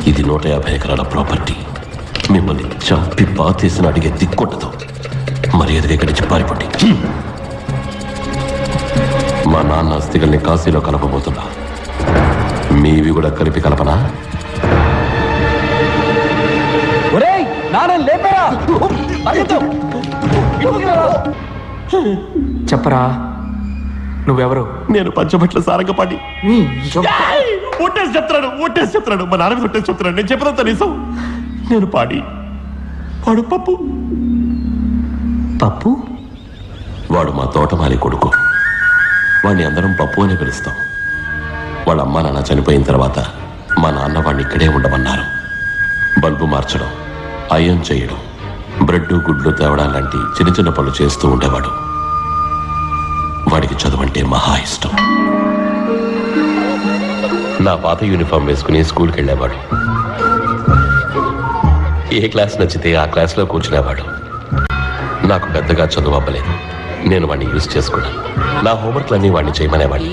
ఇది 150 ఎకరాల ప్రాపర్టీ. మిమ్మల్ని చంపి పాతేసిన అడిగే దిక్కుండదు. మర్యాదగా ఇక్కడి నుంచి పారిపోండి. మా నాన్న అస్థికల్ని కాశీలో కలపబోతున్నా. మీవి కూడా కలిపి కలపనా? చెప్పరా, నువ్వెవరు? నేను పంచబట్ల సారంగపాటి. ఒట్టేసి చెప్తున్నాడు. మా నాన్న ఒట్టేసి చెప్తున్నాడు. నేను చెప్పినంత నిజం. నేను వాడు పప్పు. వాడు మా తోటమాలి కొడుకు. వాడిని అందరం పప్పు అని పిలుస్తాం. వాళ్ళ అమ్మ నాన్న చనిపోయిన తర్వాత మా నాన్న వాడిని ఇక్కడే ఉండమన్నారు. బల్బు మార్చడం, అయం చేయడం, బ్రెడ్ గుడ్లు తేవడం లాంటి చిన్న చిన్న పనులు చేస్తూ ఉండేవాడు. వాడికి చదువంటే మహా ఇష్టం. నా పాత యూనిఫామ్ వేసుకుని స్కూల్కి వెళ్ళేవాడు. ఏ క్లాస్ నచ్చితే ఆ క్లాస్లో కూర్చునేవాడు. నాకు పెద్దగా చదువు అవ్వలేదు. నేను వాడిని యూజ్ చేసుకున్నాను. నా హోంవర్క్లన్నీ వాడిని చేయమనేవాడిని.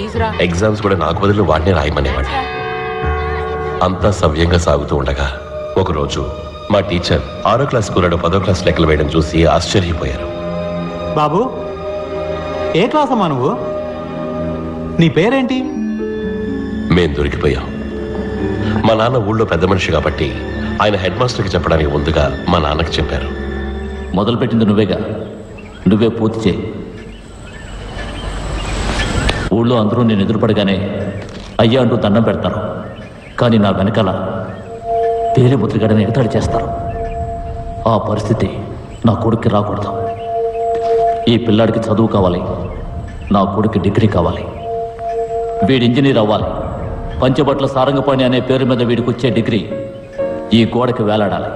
ఎగ్జామ్స్ కూడా నాకు బదులు వాడిని రాయమనేవాడిని. అంతా సవ్యంగా సాగుతూ ఉండగా ఒకరోజు మా టీచర్ 6వ క్లాస్ కూరడు 10వ క్లాస్ లెక్కలు వేయడం చూసి ఆశ్చర్యపోయారు. బాబు, ఏ క్లాస్ అమ్మా నువ్వు? నీ పేరేంటి? మేం దొరికిపోయాం. మా నాన్న ఊళ్ళో పెద్ద మనిషి కాబట్టి ఆయన హెడ్ మాస్టర్కి చెప్పడానికి ముందుగా మా నాన్నకి చెప్పారు. మొదలుపెట్టింది నువ్వేగా, నువ్వే పూర్తి చేయి. ఊళ్ళో అందరూ నేను ఎదురుపడగానే అయ్యా అంటూ దండం పెడతారు. కానీ నా వెనకాల పేరు ముద్రగడని ఎగతాళి చేస్తారు. ఆ పరిస్థితి నా కొడుక్కి రాకూడదు. ఈ పిల్లాడికి చదువు కావాలి, నా కొడుక్కి డిగ్రీ కావాలి. వీడి ఇంజనీర్ అవ్వాలి. పంచబట్ల సారంగపాణి అనే పేరు మీద వీడికి వచ్చే డిగ్రీ ఈ గోడకి వేలాడాలి.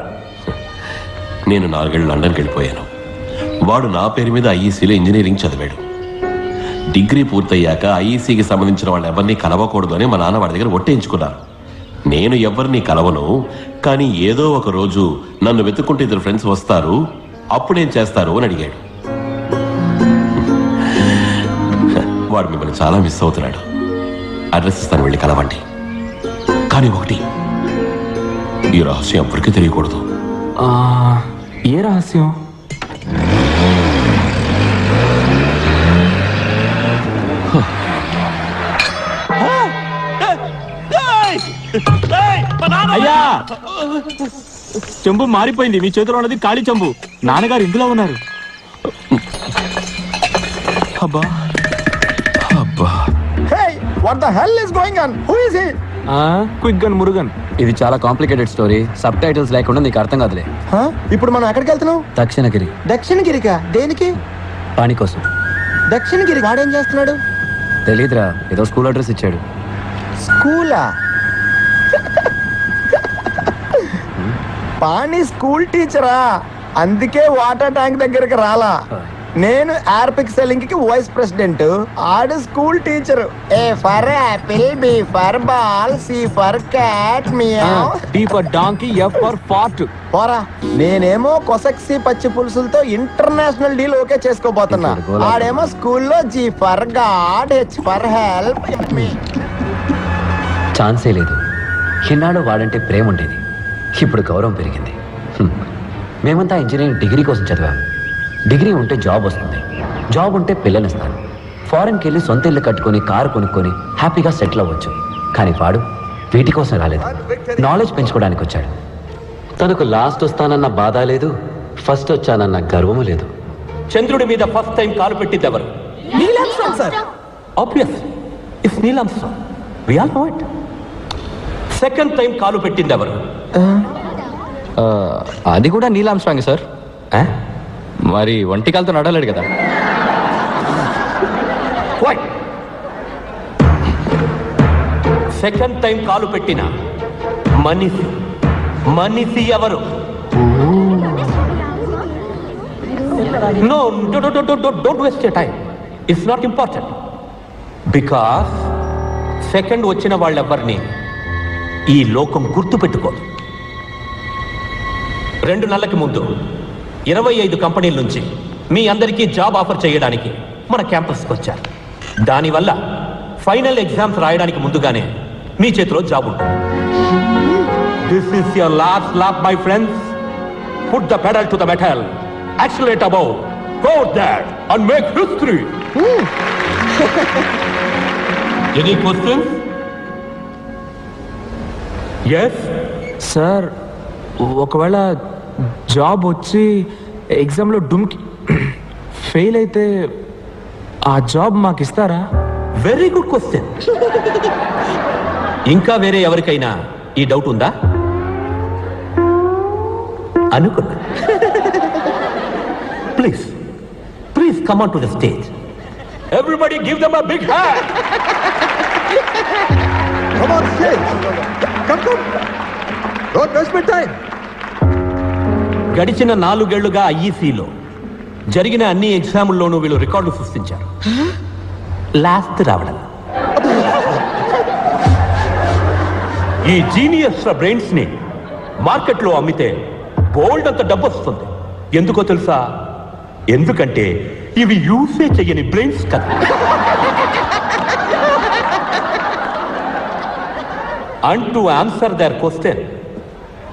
నేను 4 ఏళ్ళు లండన్కి వెళ్ళిపోయాను. వాడు నా పేరు మీద ఐఈసీలో ఇంజనీరింగ్ చదివాడు. డిగ్రీ పూర్తయ్యాక ఐఈసీకి సంబంధించిన వాళ్ళు ఎవరిని కలవకూడదు అని మా నాన్న వాడి దగ్గర ఒట్టేయించుకున్నారు. నేను ఎవరిని కలవను, కానీ ఏదో ఒక రోజు నన్ను వెతుక్కుంటే 2 ఫ్రెండ్స్ వస్తారు, అప్పుడేం చేస్తారు అని అడిగాడు. వాడు మిమ్మల్ని చాలా మిస్ అవుతున్నాడు. అడ్రస్ ఇస్తాను, వెళ్ళి కలవండి. కానీ ఒకటి, ఈ రహస్యం ఎవరికి తెలియకూడదు. ఏ రహస్యం? అయ్యా, చెంబు మారిపోయింది. మీ చేతిలో ఉన్నది ఖాళీ చెంబు. నాన్నగారు ఇందులో ఉన్నారు. అబ్బా అబ్బా. What the hell is going on? Who is he? Quick gun Murugan. ఇది చాలా కాంప్లికేటెడ్ స్టోరీ. సబ్ టైటిల్స్ లేకుండా నీకు అర్థం కాదులే. ఇప్పుడు మనం ఎక్కడికి వెళ్తున్నాం? దక్షిణగిరి. దక్షిణగిరికా? దేనికి? పాని కోసం. దక్షిణగిరి వాడేం చేస్తున్నాడు? తెలీదురా, ఏదో స్కూల్ అడ్రస్ ఇచ్చాడు. స్కూలా? పాని స్కూల్ టీచరా? అందుకే వాటర్ ట్యాంక్ దగ్గరికి రాలా. నేను ఎయిర్ పిక్సెలింగ్ కి వైస్ ప్రెసిడెంట్, ఆడు school teacher. A for apple, B for ball, C for cat, meow, D for donkey, F for fart. పోరా. నేనేమో కొసక్సి పచ్చి పులుసులతో ఇంటర్నేషనల్ డీల్ ఓకే చేసుకోబోతున్నా. ఆడేమో స్కూల్లో G for god, H for help. ఛాన్సే లేదు. ఇన్నాడు వాడంటే ప్రేమ ఉండేది, ఇప్పుడు గౌరవం పెరిగింది. మేమంతా ఇంజనీరింగ్ డిగ్రీ కోసం చదివాం. డిగ్రీ ఉంటే జాబ్ వస్తుంది, జాబ్ ఉంటే పిల్లనిస్తాను. ఫారెన్కి వెళ్ళి సొంత ఇల్లు కట్టుకొని కారు కొనుక్కొని హ్యాపీగా సెటిల్ అవ్వచ్చు. కానీ వాడు వీటి కోసం రాలేదు, నాలెడ్జ్ పెంచుకోవడానికి వచ్చాడు. తనకు లాస్ట్ వస్తానన్న బాధ లేదు, ఫస్ట్ వచ్చానన్న గర్వము లేదు. చంద్రుడి మీద ఫస్ట్ టైం కాలు పెట్టింది ఎవరు? Neil Armstrong sir. Obvious, it's Neil Armstrong. We all know it. Second time కాలు పెట్టింది ఎవరు? అది కూడా నీల్ ఆర్మ్స్ట్రాంగ్ సార్. మరి ఒంటికాలతో నడవలేడు కదా. సెకండ్ టైం కాలు పెట్టిన మనిషి ఎవరు? No, don't waste your time. It's not important. Because second వచ్చిన వాళ్ళెవ్వరిని ఈ లోకం గుర్తు పెట్టుకోదు. 2 నెలలకి ముందు 25 కంపెనీల నుంచి మీ అందరికీ జాబ్ ఆఫర్ చేయడానికి మన క్యాంపస్కి వచ్చారు. దానివల్ల ఫైనల్ ఎగ్జామ్స్ రాయడానికి ముందుగానే మీ చేతిలో జాబ్ ఉంటుంది. This is your last lap my friends. Put the pedal to the metal, accelerate above, go that and make history. Any questions? yes sir, ఒకవేళ జాబ్ వచ్చి ఎగ్జామ్లో డుమ్కి ఫెయిల్ అయితే ఆ జాబ్ మాకు ఇస్తారా? Very good question. ఇంకా వేరే ఎవరికైనా ఈ డౌట్ ఉందా అనుకున్నా? Please please come on to the stage. Everybody give them a big hand. Come on stage. Come. Don't waste my time. గడిచిన 4 ఏళ్లుగా ఐఈసీలో జరిగిన అన్ని ఎగ్జాముల్లోనూ వీళ్ళు రికార్డు సృష్టించారు. లాస్ట్ రావడం. ఈ జీనియస్ బ్రెయిన్స్ ని మార్కెట్లో అమ్మితే బోల్డ్ అంత డబ్బు వస్తుంది. ఎందుకో తెలుసా? ఎందుకంటే ఇవి యూసే చెయ్యని బ్రెయిన్స్ కదా. And to answer their question,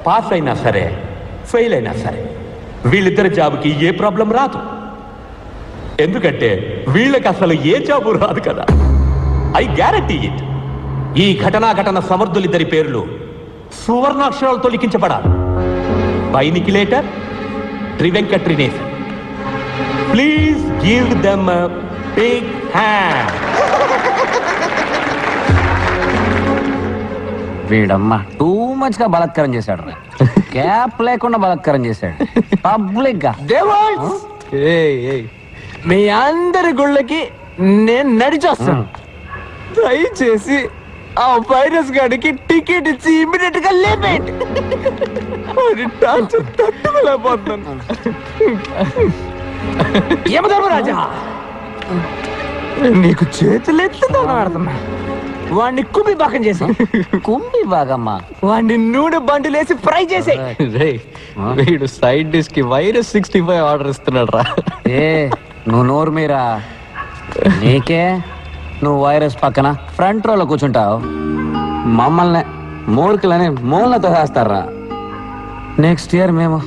pass అయినా సరే ఫెయిల్ అయినా సరే వీళ్ళిద్దరి జాబ్కి ఏ ప్రాబ్లం రాదు. ఎందుకంటే వీళ్ళకి అసలు ఏ జాబు రాదు కదా. I guarantee it. ఈ ఘటన సమర్థులిద్దరి పేర్లు సువర్ణాక్షరాలతో లిఖించబడాలి. బైనికిలేటర్, ట్రివెంకట్రినేస్. Please give them a big hand. వీడమ్మ టూ మచ్ గా బలాత్కారం చేశాడు. క్యాప్ లేకుండా బలాత్కారం చేశాడు పబ్లిక్ గా. మీ అందరి గుళ్ళకి నేను నడిచొస్తాను. దయచేసి ఆ వైరస్ గాడికి టికెట్ ఇచ్చి ఇమీడియట్ గా లేపేయండి. తట్టుకోలేకపోతున్నాను. యమధర్మరాజా, నీకు చేతులు ఎత్తుతాను ఆడుతున్నా. వాడిని కుమ్మి బాకం చేసి కుమ్మి బాగమ్మా వాడిని నూనె బండిలేసి ఫ్రై చేసే. వీడు సైడ్ డిష్ కి వైరస్ 65 ఆర్డర్ ఇస్తున్నాడు రా. ఏ నువ్వు నోరు మీరా, నీకే నువ్వు వైరస్ పక్కన ఫ్రంట్ రోలో కూర్చుంటావు. మమ్మల్ని మూర్ఖులని మూలతో వేస్తారా. నెక్స్ట్ ఇయర్ మేము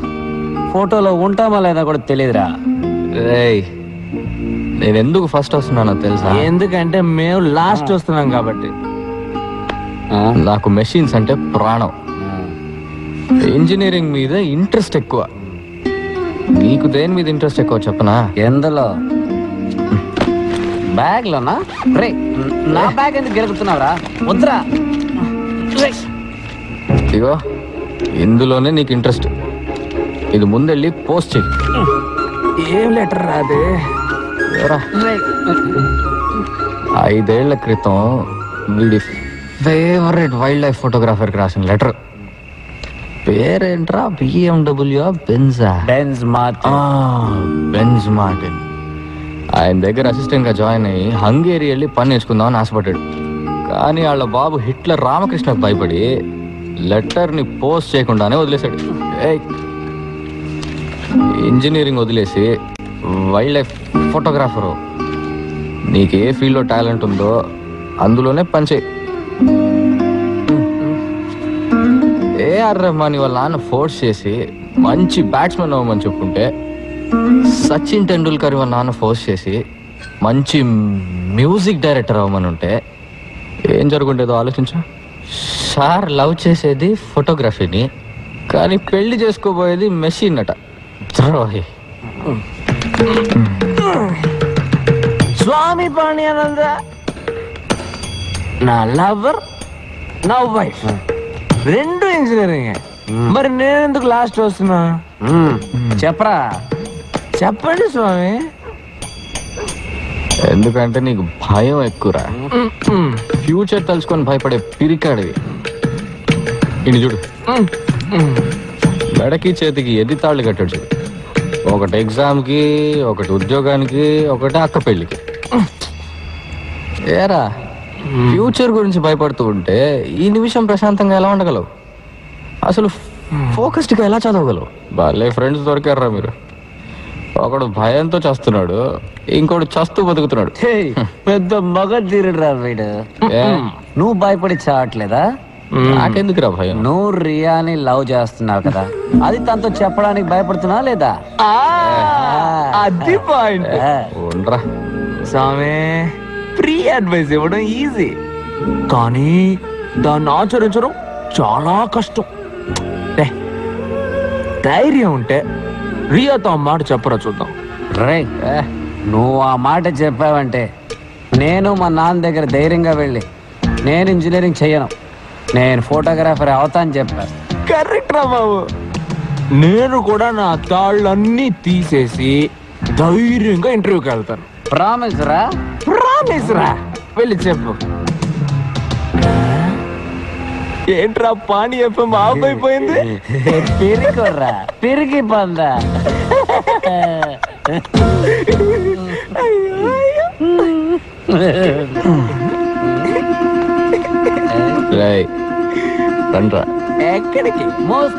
ఫోటోలో ఉంటామా లేదా కూడా తెలియదురా. నేను ఎందుకు ఫస్ట్ వస్తున్నానో తెలుసా? ఎందుకంటే మేము లాస్ట్ వస్తున్నాం కాబట్టి. నాకు మెషిన్స్ అంటే ప్రాణం. ఇంజనీరింగ్ మీద ఇంట్రెస్ట్ ఎక్కువ. నీకు దేని మీద ఇంట్రెస్ట్ ఎక్కువ చెప్పనా? ఎందులో? బ్యాగ్ లోనా? రే నా బ్యాగ్ ఎందుకు గెలుగుతున్నావురా? వద్దురా. ఇగో ఇందులోనే నీకు ఇంట్రెస్ట్. ఇది ముందెళ్ళి పోస్ట్ చెయ్యి. ఏం లెటర్ రాదే? 5 ఏళ్ల క్రితం వీడి ఫేవరెట్ వైల్డ్ లైఫ్ ఫోటోగ్రాఫర్కి రాసిన లెటర్. పేరేంట్రా? BMW బెంజా? Benz Martin. ఆయన దగ్గర అసిస్టెంట్ గా జాయిన్ అయ్యి హంగేరి వెళ్ళి పని నేర్చుకుందామని ఆశపడ్డాడు. కానీ వాళ్ళ బాబు హిట్లర్ రామకృష్ణకు భయపడి లెటర్ ని పోస్ట్ చేయకుండానే వదిలేశాడు. ఇంజనీరింగ్ వదిలేసి వైల్డ్ లైఫ్ ఫోటోగ్రాఫరు. నీకు ఏ ఫీల్డ్లో టాలెంట్ ఉందో అందులోనే పనిచేయి. ఏఆర్ రెహమాన్ వాళ్ళ నాన్న ఫోర్స్ చేసి మంచి బ్యాట్స్మెన్ అవ్వమని చెప్పుకుంటే, సచిన్ టెండూల్కర్ వాళ్ళ నాన్న ఫోర్స్ చేసి మంచి మ్యూజిక్ డైరెక్టర్ అవ్వమని ఉంటే ఏం జరుగుండేదో ఆలోచించు. సార్ లవ్ చేసేది ఫోటోగ్రఫీని, కానీ పెళ్లి చేసుకోబోయేది మెషిన్ అట. ద్రోహి. స్వామి పాణ్యానంద నా లవర్, నా వైఫ్ రెండు ఇంజనీరింగ్. మరి నేను ఎందుకు లాస్ట్ వస్తున్నా? చెప్పరా. చెప్పండి స్వామి. ఎందుకంటే నీకు భయం ఎక్కువరా. ఫ్యూచర్ తలుచుకొని భయపడే పిరికాడివి. ఇది చూడు, మెడకి చేతికి ఎది తాళ్ళు కట్టాడు చూడు. ఒకటి ఎగ్జామ్కి, ఒకటి ఉద్యోగానికి, ఒకటి అక్క పెళ్ళికి. ఏరా ఫ్యూచర్ గురించి భయపడుతూ ఉంటే ఈ నిమిషం ప్రశాంతంగా ఎలా ఉండగలవు? అసలు ఫోకస్డ్గా ఎలా చదవగలవు? బాలే ఫ్రెండ్స్ దొరికారా మీరు. ఒకడు భయంతో చస్తున్నాడు, ఇంకోడు చస్తూ బతుకుతున్నాడు. పెద్ద మగ తీరుడురా వీడు. ఏ? నువ్వు భయపడి చావట్లేదా? నాకెందుకురా భయం? నువ్వు రియాని లవ్ చేస్తున్నావు కదా, అది తనతో చెప్పడానికి భయపడుతున్నావా లేదా? అది పాయింట్. ఉండరా. సామే ఫ్రీ అడ్వైస్ ఇవ్వడం ఈజీ, కానీ దాన్ని ఆచరించడం చాలా కష్టం. ఏ, ధైర్యం ఉంటే రియాతో ఆ మాట చెప్పరా చూద్దాం. రైట్. నువ్వు ఆ మాట చెప్పావంటే నేను మా నాన్న దగ్గర ధైర్యంగా వెళ్ళి నేను ఇంజనీరింగ్ చెయ్యను, నేను ఫోటోగ్రాఫర్ అవుతాను చెప్పాను. కరెక్ట్ రా బాబు. నేను కూడా నా తాళ్ళన్నీ తీసేసి ధైర్యంగా ఇంటర్వ్యూకి వెళ్తాను. ప్రామిస్ రా? ప్రామిస్ రా. వెళ్ళి చెప్పు. ఏంట్రా పానీ ఎఫ్ఎం ఆఫ్ అయిపోయింది? పిరికొర్రా, పిరికి పందా. రేయ్, రండ్రా. ఎక్కడికి? మోస్కో.